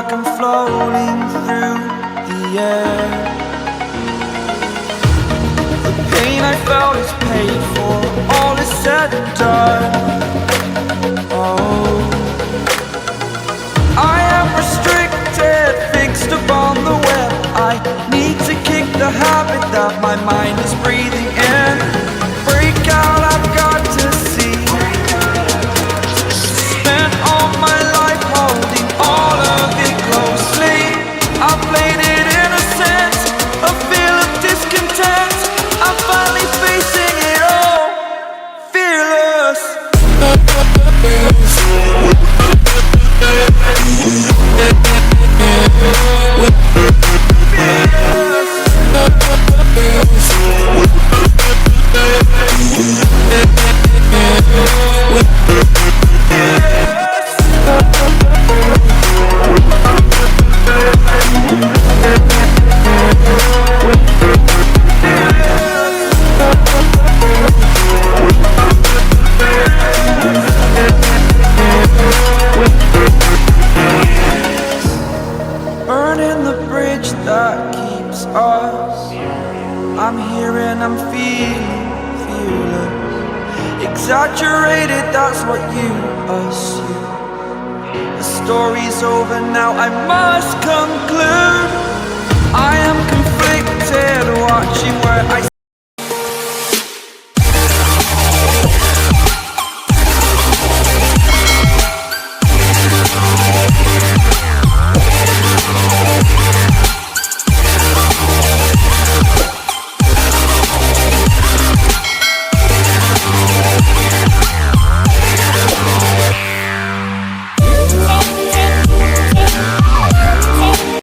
like I'm floating through the air. The pain I felt is paid for, all is said and done. Oh, I am restricted, fixed upon the web. I need to kick the habit that my mind is breathing in. Break out, I've got to see. Spent all my life holding all of it closely. I played it innocent, a feel of discontent. I'm finally facing it all, fearless. Burning the bridge that keeps us. I'm here and I'm feeling fearless. Exaggerated, that's what you assume. The story's over now, I must come